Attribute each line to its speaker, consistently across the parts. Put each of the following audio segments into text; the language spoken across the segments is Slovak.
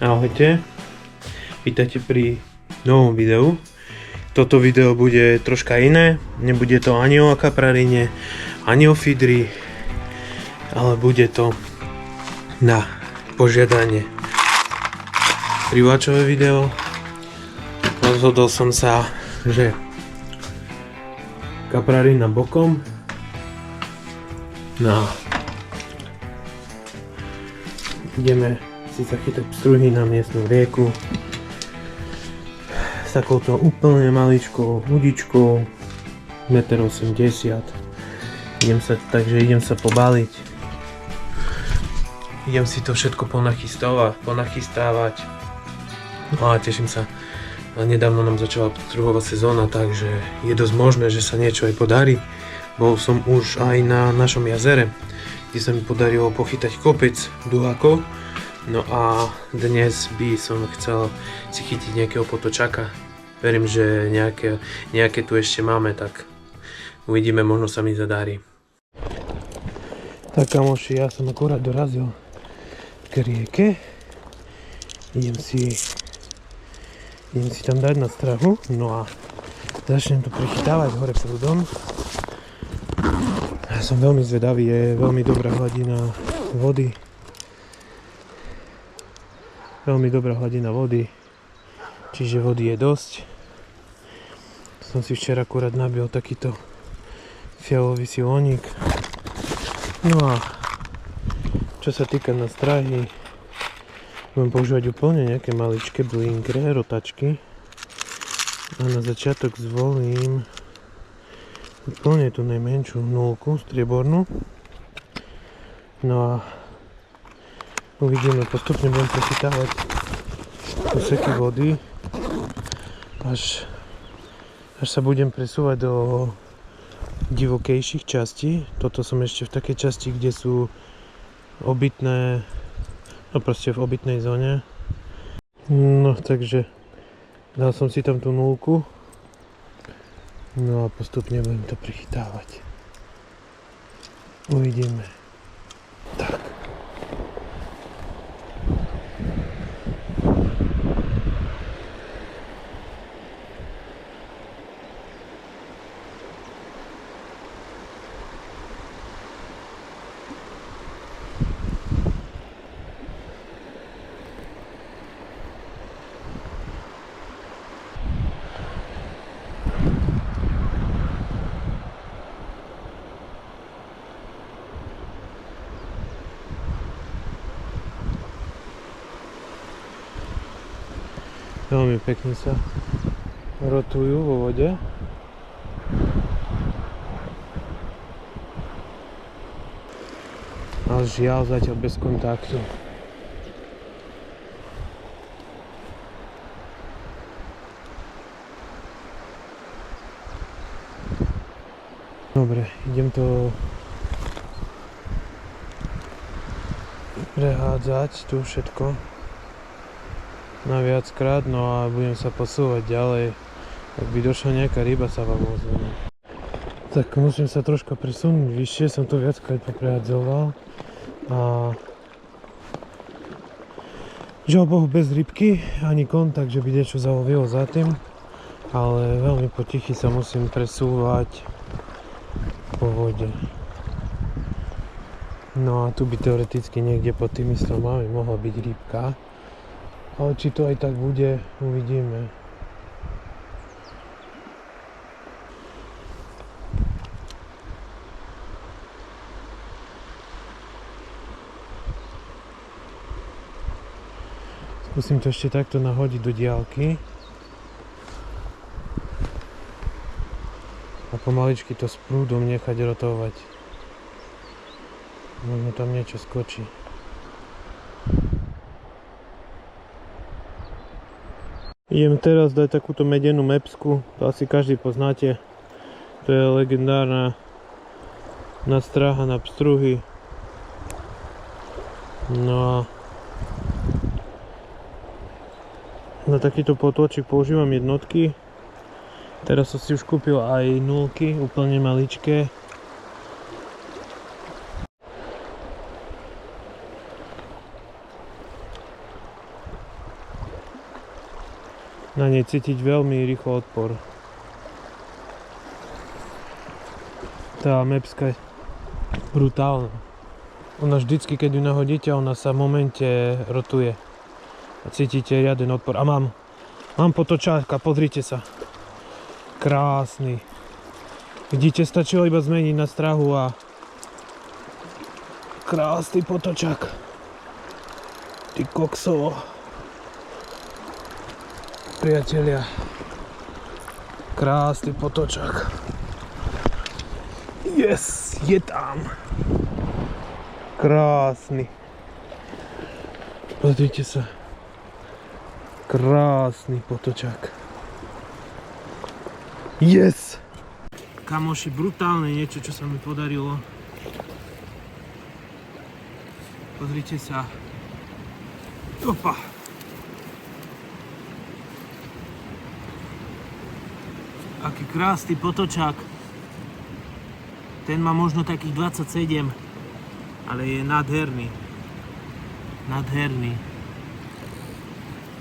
Speaker 1: Ahojte, vítajte pri novom videu. Toto video bude troška iné, nebude to ani o akaprarine, ani o fidri, ale bude to na požiadanie. Priváčové video. Rozhodol som sa, že kaprarina bokom. No, ideme si zachytať pstruhy na miestnu rieku s takouto úplne maličkou hudičkou 1,80 m. Idem sa pobaliť. Idem si to všetko ponachystávať. No a teším sa. Nedávno nám začala pstruhová sezóna, takže je dosť možné, že sa niečo aj podarí. Bol som už aj na našom jazere, kde sa mi podarilo pochytať kopec duhákov. No a dnes by som chcel si chytiť nejakého potočaka. Verím, že nejaké tu ešte máme, tak uvidíme, možno sa mi zadarí. Tak kamoši, ja som akurát dorazil k rieke. Idem si tam dať na strahu, no a začnem to prichytávať hore prúdom. Ja som veľmi zvedavý, je veľmi dobrá hladina vody. Čiže vody je dosť. Som si včera akurát nabil takýto fialový silónik. No a čo sa týka na strahy, budem používať úplne nejaké maličké blinkre, rotačky. A na začiatok zvolím úplne tú najmenšiu nulku, striebornú. No a uvidíme, postupne budem prechytávať úseky vody, až sa budem presúvať do divokejších častí. Toto som ešte v takej časti, kde sú obytné, no proste v obytnej zóne. No takže dal som si tam tú nulku. No a postupne budem to prichytávať. Uvidíme. Tak. Veľmi pekne sa rotujú vo vode. Ale žiaľ zatiaľ bez kontaktu. Dobre, idem to prehádzať tu všetko na viackrát, no a budem sa posúvať ďalej. Ak by došla nejaká ryba, sa vám ozvem. Tak musím sa troška presunúť vyššie, som to viackrát poprehádzoval a žiaľ Bohu bez rybky, ani kontakt, že by niečo zalovilo za tým, ale veľmi potichy sa musím presúvať po vode. No a tu by teoreticky niekde pod tými stromami mohla byť rybka. Ale či to aj tak bude, uvidíme. Skúsim to ešte takto nahodiť do diaľky. A pomaličky to s prúdom nechať rotovať. Možno tam niečo skočí. Idem teraz dať takúto medenú mepsku, to asi každý poznáte. To je legendárna nadstráha na pstruhy. No a na takýto potôčik používam jednotky. Teraz som si už kúpil aj nulky, úplne maličké. na nej cítiť veľmi rýchlo odpor. Tá mapska je brutálna. Ona vždycky, keď ju nahodíte, ona sa v momente rotuje. A cítite riaden odpor. A mám potočáka, pozrite sa. Krásny. Vidíte, stačilo iba zmeniť na strahu a krásny potočák. Ty koksovo. Priatelia. Krásny potočák. Yes, je tam. Krásny. Pozrite sa. Krásny potočák. Yes! Kamoši, brutálne niečo, čo sa mi podarilo. Pozrite sa. Opa! Aký krásny potočák. Ten má možno takých 27, ale je nádherný. Nádherný.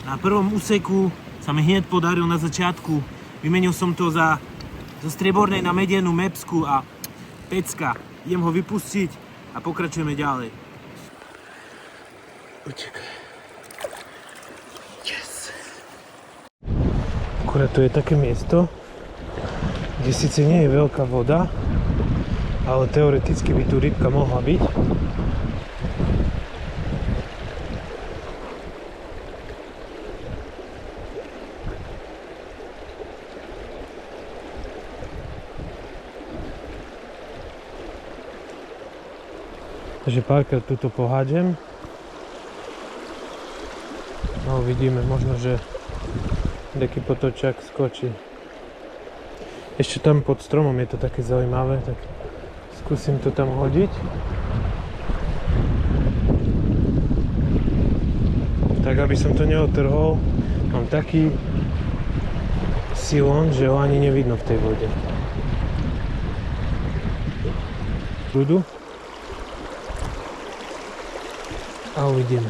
Speaker 1: Na prvom úseku sa mi hneď podaril na začiatku. Vymenil som to zo striebornej na medienú mapsku a pecka. Idem ho vypustiť a pokračujeme ďalej. Počkaj. Yes. Akurát tu je také miesto, kde síce nie je veľká voda, ale teoreticky by tu rybka mohla byť. Takže párkrát tuto pohádžem. No uvidíme, možno, že taký potočák skočí. Ešte tam pod stromom je to také zaujímavé, tak skúsim to tam hodiť. Tak aby som to neotrhol, mám taký silón, že ho ani nevidno v tej vode. Prúdu. A uvidíme.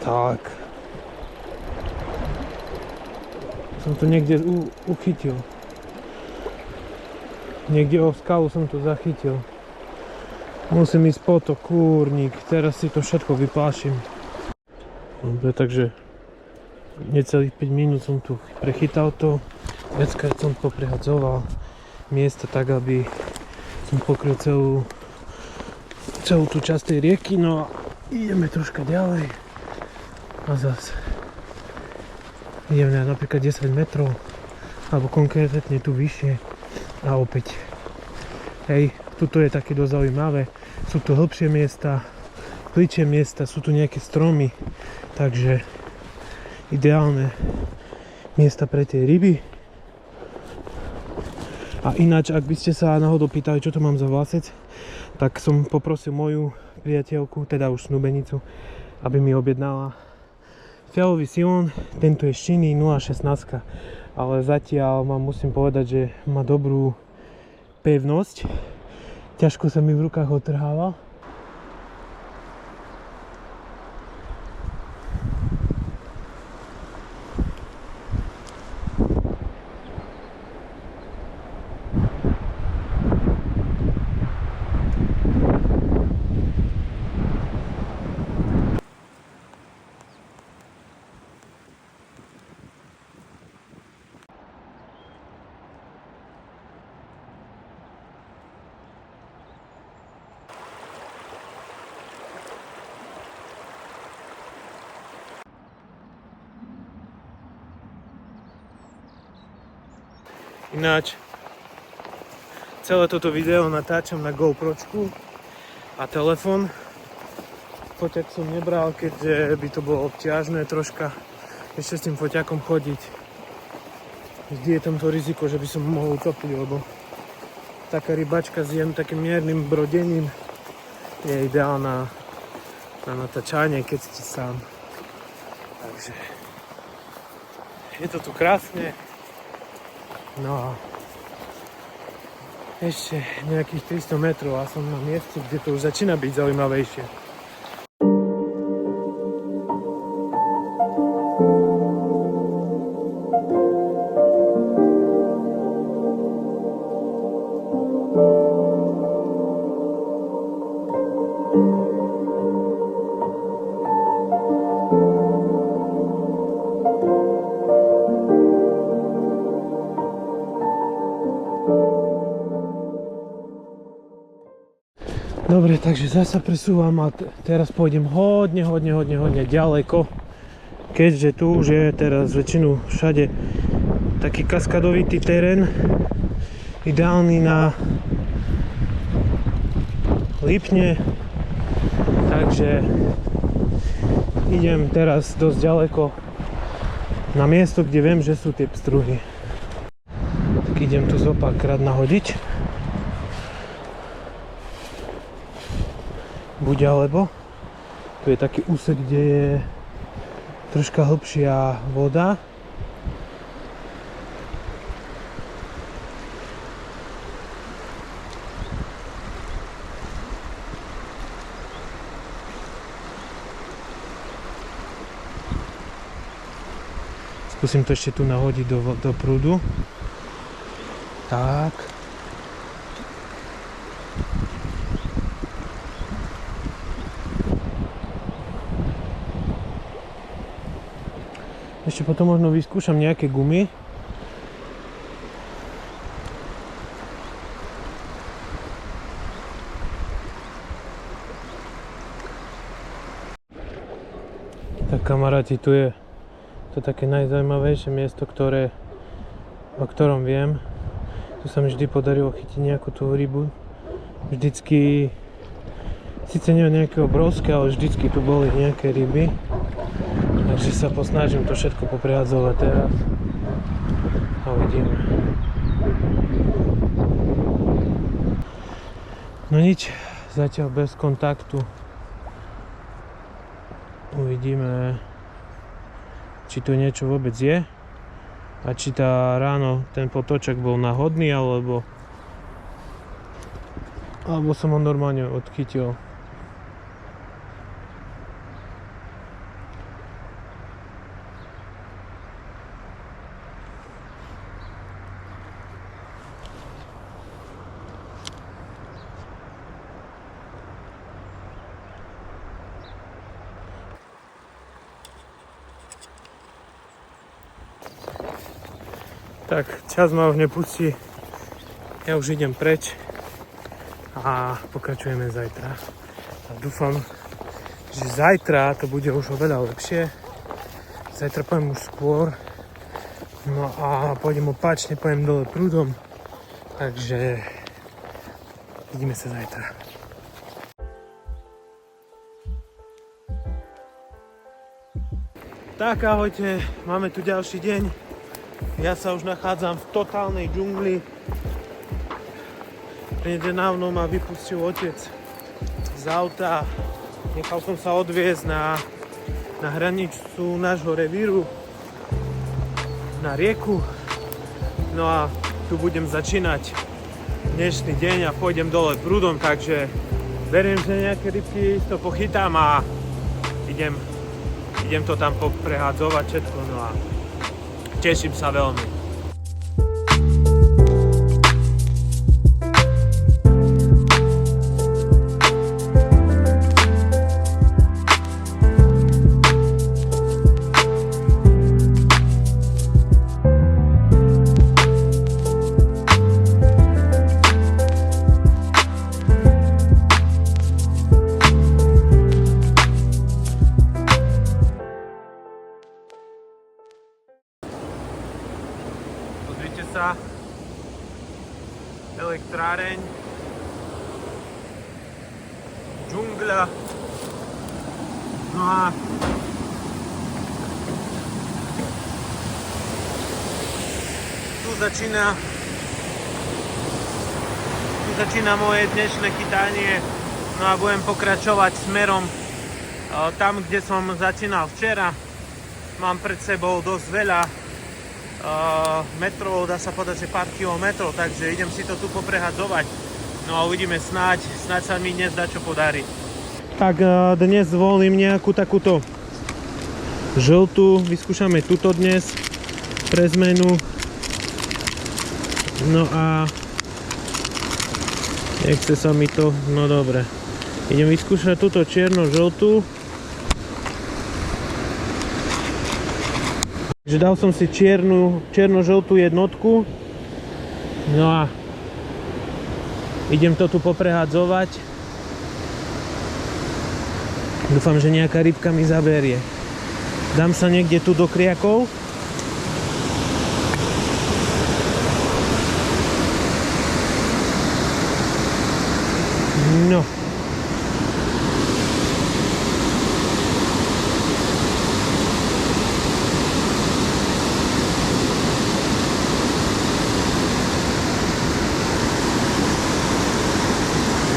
Speaker 1: Tak. Som to niekde uchytil. Niekde o skalu som to zachytil. Musím ísť po to, kúrnik. Teraz si to všetko vyplášim. Dobre, takže necelých 5 minút som tu prechytal to. Viackrát som poprehadzoval miesta tak, aby som pokryl celú tú časť tej rieky. No a ideme troška ďalej. A zase ideme napríklad 10 metrov, alebo konkrétne tu vyššie. A opäť. Hej, tuto je také dosť zaujímavé. Sú tu hlbšie miesta, pličie miesta, sú tu nejaké stromy. Takže ideálne miesta pre tie ryby. A ináč, ak by ste sa náhodou pýtali, čo to mám za vlasec, tak som poprosil moju priateľku, teda už snúbenicu, aby mi objednala fialový silón. Tento je štinný 0,16, ale zatiaľ vám musím povedať, že má dobrú pevnosť. Ťažko sa mi v rukách otrháva. Ináč, celé toto video natáčam na GoPročku a telefón. Foťak som nebral, keďže by to bolo obťažné troška ešte s tým foťakom chodiť. Vždy je tam to riziko, že by som mohol utopiť, lebo taká rybačka s takým miernym brodením je ideálna na natáčanie, keď ste sám. Takže je to tu krásne. No a ešte nejakých 300 metrov a som na mieste, kde to už začína byť zaujímavejšie. Dobre, takže zasa presúvam a teraz pôjdem hodne ďaleko, keďže tu už je teraz väčšinu všade taký kaskadovitý terén, ideálny na Lipne, takže idem teraz dosť ďaleko na miesto, kde viem, že sú tie pstruhy. Tak idem tu zopárkrát nahodiť. Buď alebo. Tu je taký úsek, kde je troška hlbšia voda. Skúsim to ešte tu nahodiť do prúdu. Tak. Ešte potom možno vyskúšam nejaké gumy. Tak kamaráti, tu je to také najzaujímavejšie miesto, o ktorom viem. Tu sa mi vždy podarilo chytiť nejakú tú rybu. Vždycky, síce nie nejaké obrovské, ale vždycky tu boli nejaké ryby. Takže sa posnažím to všetko poprehadzovať teraz a uvidíme. No nič, zatiaľ bez kontaktu. Uvidíme, či tu niečo vôbec je a či tá ráno ten potoček bol náhodný, alebo som ho normálne odchytil. Tak, čas ma už nepustí, ja už idem preč a pokračujeme zajtra. A dúfam, že zajtra to bude už oveľa lepšie. Zajtra pojem už skôr, no a pôjdem opačne, pojem dole prúdom, takže vidíme sa zajtra. Tak ahojte, máme tu ďalší deň. Ja sa už nachádzam v totálnej džungli. Nedávno ma vypustil otec z auta. Nechal som sa odviezť na hranicu nášho revíru, na rieku. No a tu budem začínať dnešný deň a pôjdem dole prúdom, takže verím, že nejaké rybky to pochytám a idem to tam poprehádzovať všetko. No a teším sa veľmi. Sa elektráreň, džungľa, no a tu začína moje dnešné chytanie, no a budem pokračovať smerom tam, kde som začínal včera, mám pred sebou dosť veľa metrov, dá sa povedať, že pár kilometrov, takže idem si to tu poprehadzovať. No a uvidíme, snáď sa mi dnes dá čo podarí. Tak dnes zvolím nejakú takúto žltú, vyskúšame túto dnes pre zmenu. No a nechce sa mi to, no dobre. Idem vyskúšať túto čierno-žltú. Takže dal som si čierno-žltú jednotku. No a idem to tu poprehadzovať. Dúfam, že nejaká rybka mi zaberie. Dám sa niekde tu do kriakov. No.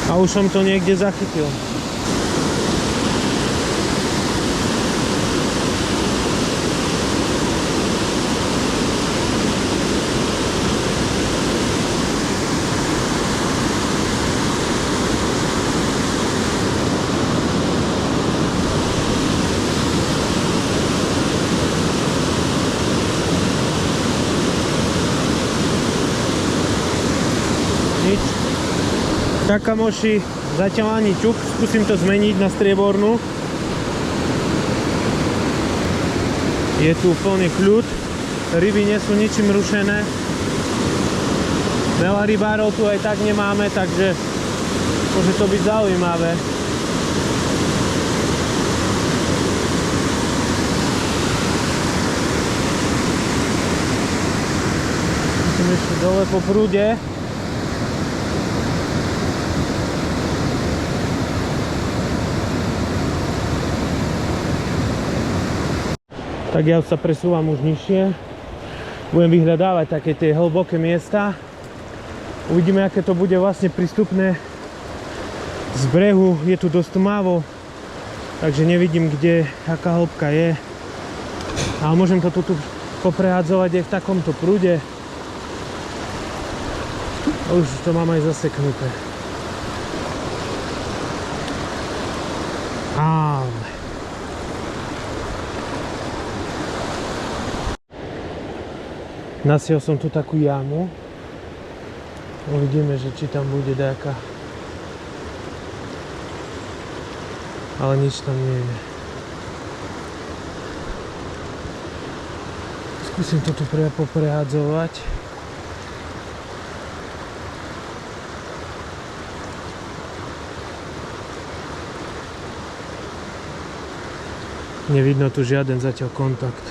Speaker 1: A už som to niekde zachytil. Nič. Tak kamoši, zatiaľ ani ťuk, skúsim to zmeniť na striebornú. Je tu plný kľud, ryby nie sú ničím rušené. Veľa rybárov tu aj tak nemáme, takže môže to byť zaujímavé. Musím ešte dole po prúde. Tak ja sa presúvam už nižšie. Budem vyhľadávať také tie hlboké miesta. Uvidíme, aké to bude vlastne prístupné z brehu. Je tu dosť tmavo, takže nevidím, kde, aká hĺbka je. Ale môžem to tu poprehadzovať aj v takomto prúde. A už to mám aj zaseknuté. Nasiel som tu takú jamu. Uvidíme, že či tam bude nejaká. Ale nič tam nie je. Skúsim to tu poprehadzovať. Nevidno tu žiaden zatiaľ kontakt.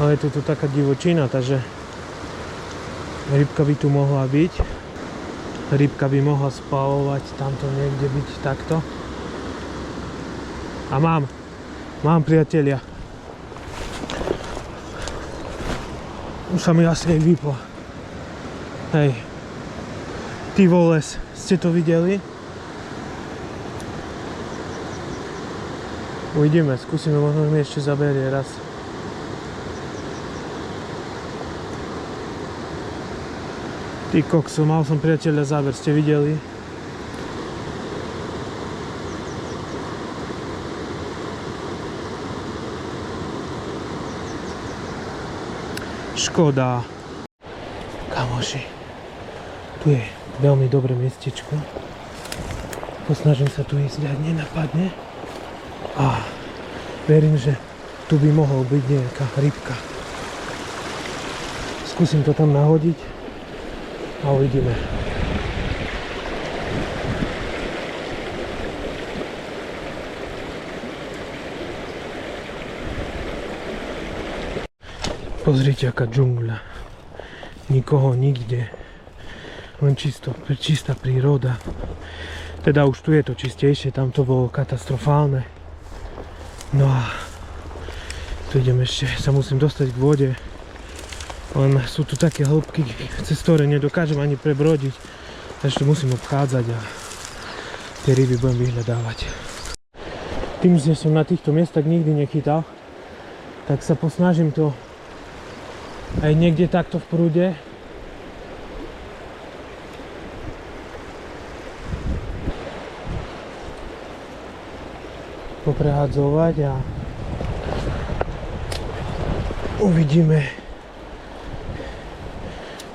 Speaker 1: Ale je tu taká divočina, takže rybka by tu mohla byť. Rybka by mohla spávovať tamto niekde byť takto. A mám priatelia. Už sa mi asi aj vypla. Hej. Ty voles, ste to videli? Uvidíme, skúsime, možno mi ešte zaberie raz. Ty kokso, mal som priateľa záber, ste videli? Škoda. Kamoši, tu je veľmi dobré miestečko. Posnažím sa tu ísť, ak nenapadne. A verím, že tu by mohol byť nejaká rybka. Skúsim to tam nahodiť. A uvidíme. Pozrite, aká džungľa. Nikoho nikde. Len čistá príroda. Teda už tu je to čistejšie, tam to bolo katastrofálne. No a tu idem ešte, sa musím dostať k vode. Len sú tu také hĺbky, cez ktoré nedokážem ani prebrodiť. Ešte musím obchádzať a tie ryby budem vyhľadávať. Tým, že som na týchto miestach nikdy nechytal, tak sa posnažím to aj niekde takto v prúde poprehádzovať a uvidíme,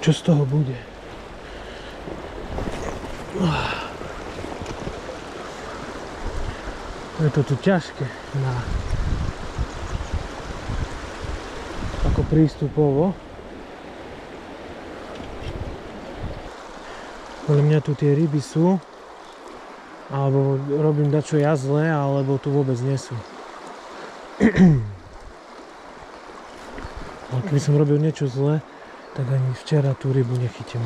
Speaker 1: čo z toho bude. Je to tu ťažké ako prístupovo. Podľa mňa tu tie ryby sú, alebo robím dačo ja zle, alebo tu vôbec nie sú. Ale keby som robil niečo zle, tak ani včera tú rybu nechytím.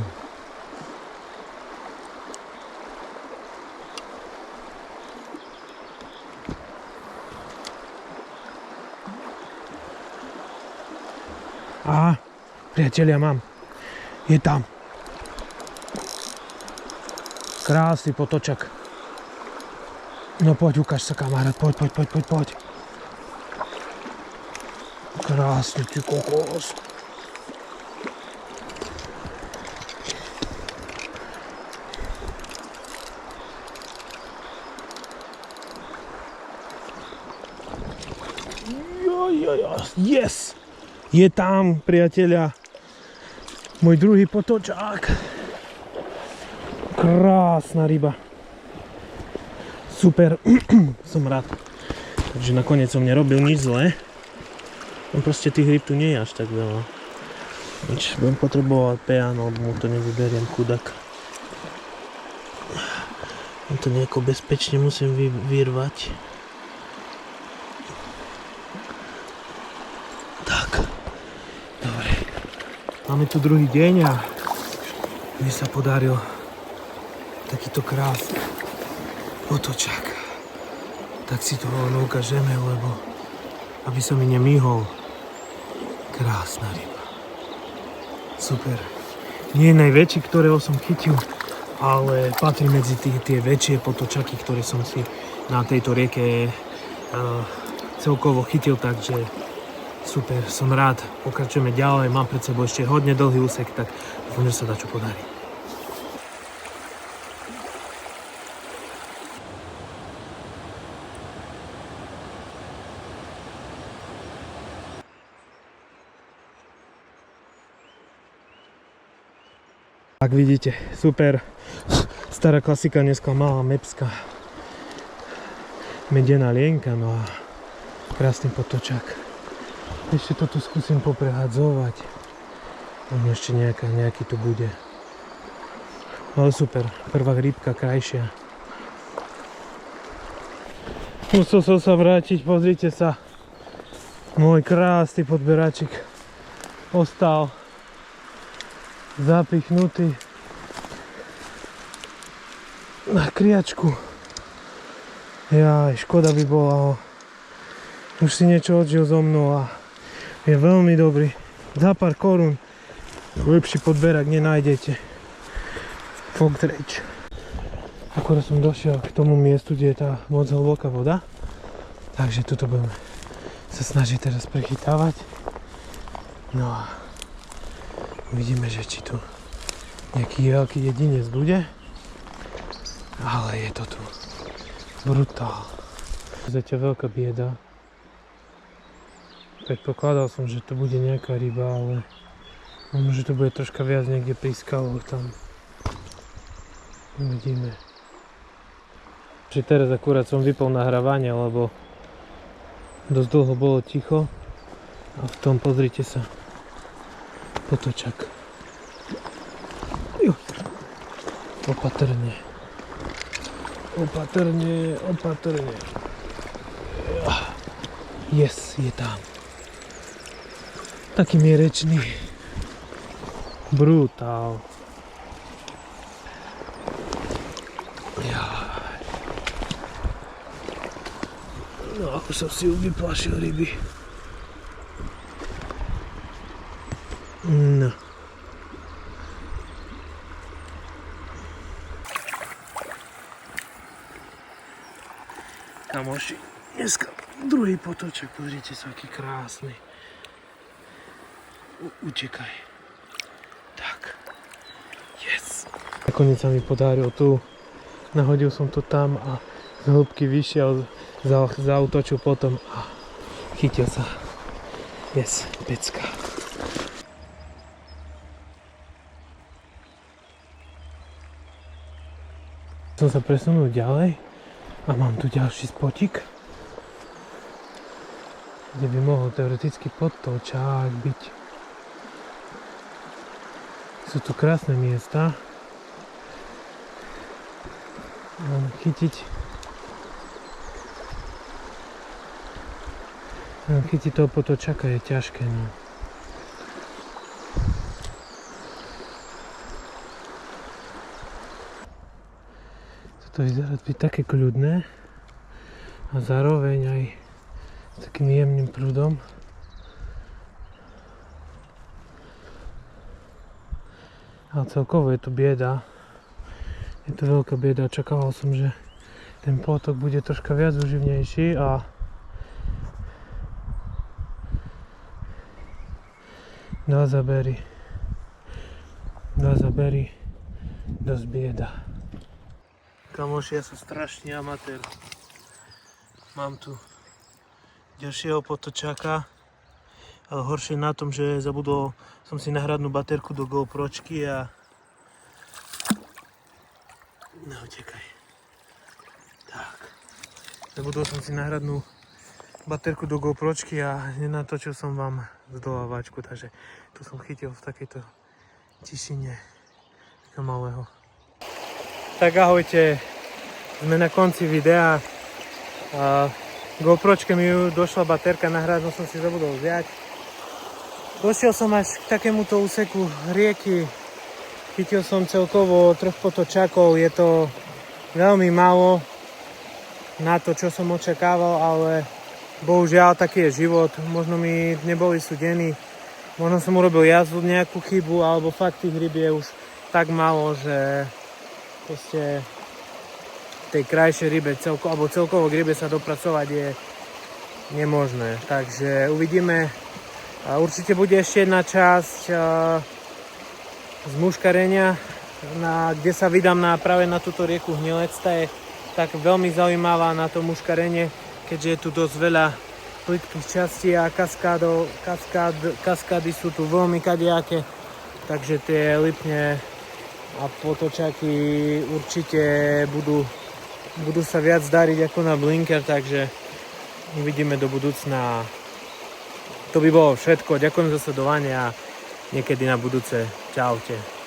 Speaker 1: Aha, priatelia, mám. Je tam. Krásny potočak. No poď, ukáž sa, kamarát, poď. Krásny, ty kokos. Yes! Je tam, priatelia, môj druhý potočák. Krásna ryba. Super, som rád. Takže nakoniec som nerobil nič zlé. Proste tých ryb tu nie je až tak veľa. Budem potrebovať peán, alebo mu to nevyberiem, chudák. To nejako bezpečne musím vyrvať. Máme tu druhý deň a mi sa podaril takýto krásny potočák. Tak si to rovno ukážeme, lebo aby sa mi nemýhol. Krásna ryba. Super. Nie je najväčší, ktorého som chytil, ale patrí medzi tie väčšie potočaky, ktoré som si na tejto rieke celkovo chytil, takže super, som rád, pokračujeme ďalej, mám pred sebou ešte hodne dlhý úsek, tak dúfam, že sa dá čo podarí. Tak vidíte, super, stará klasika, dneska malá mepská medená lienka, no a krásny potočák. Ešte to tu skúsim poprehádzovať. Ešte nejaký tu bude. Ale super, prvá rybka krajšia. Musel som sa vrátiť, pozrite sa. Môj krásny podberačik ostal zapichnutý na kriačku. Jaj, škoda by bola ho. Už si niečo odžil so mnou a je veľmi dobrý. Za pár korún lepší podberak nenájdete. Fox Rage. Akorát som došiel k tomu miestu, kde je tá moc hlboká voda. Takže tuto budeme sa snažiť teraz prechytávať. No a uvidíme, že či tu nejaký veľký jedinec bude. Ale je to tu brutál. Zatiaľ veľká bieda. Predpokladal som, že to bude nejaká ryba, ale možno, že to bude troška viac niekde pri skaloch tam. Uvidíme. Čiže teraz akurát som vypol nahrávanie, lebo dosť dlho bolo ticho. A v tom pozrite sa. Potočak. Opatrne. Opatrne. Yes, je tam. Taký mierečný. Brutál. No, ako som si už vyplašil ryby. No. kamoši. Dneska druhý potoček, pozrite sa, aký krásny. Utekaj. Tak. Yes. Nakoniec sa mi podarilo tu. Nahodil som to tam a z hĺbky vyšiel, zautočil potom a chytil sa. Yes, pecka. Som sa presunul ďalej a mám tu ďalší spotík, kde by mohol teoreticky podtočák byť. Sú tu krásne miesta. Mám chytiť toho potočáka je ťažké. No. To vyzerá byť také kľudné a zároveň aj s takým jemným prúdom. Ale celkovo je tu bieda. Je to veľká bieda. Čakával som, že ten potok bude troška viac uživnejší a dva zábery, dosť bieda. Kamoši, ja som strašný amatér. Mám tu ďalšieho potočáka, ale horšie na tom, že zabudol som si nahradnú baterku do GoPročky a... Neutekaj. Tak. Zabudol som si nahradnú baterku do GoPročky a nenatočil som vám zdolávačku, takže tu som chytil v takejto tišine takého malého. Tak ahojte, sme na konci videa. GoPročke mi došla baterka, nahradnú som si zabudol vziať. Došiel som až k takémuto úseku rieky. Chytil som celkovo 3 potočákov, je to veľmi málo na to, čo som očakával, ale bohužiaľ taký je život. Možno mi neboli súdení, možno som urobil jazdu nejakú chybu, alebo fakt tých ryb je už tak málo, že proste tej krajšej rybe alebo celkovo k rybe sa dopracovať je nemožné. Takže uvidíme. Určite bude ešte jedna časť z muškarenia, kde sa vydám práve na túto rieku Hnilec. Tá je tak veľmi zaujímavá na to muškarenie, keďže je tu dosť veľa plytkých častí a kaskády sú tu veľmi kadejaké. Takže tie lipne a potočáky určite budú sa viac dariť ako na blinker, takže uvidíme do budúcna. To by bolo všetko. Ďakujem za sledovanie a niekedy na budúce. Čaute.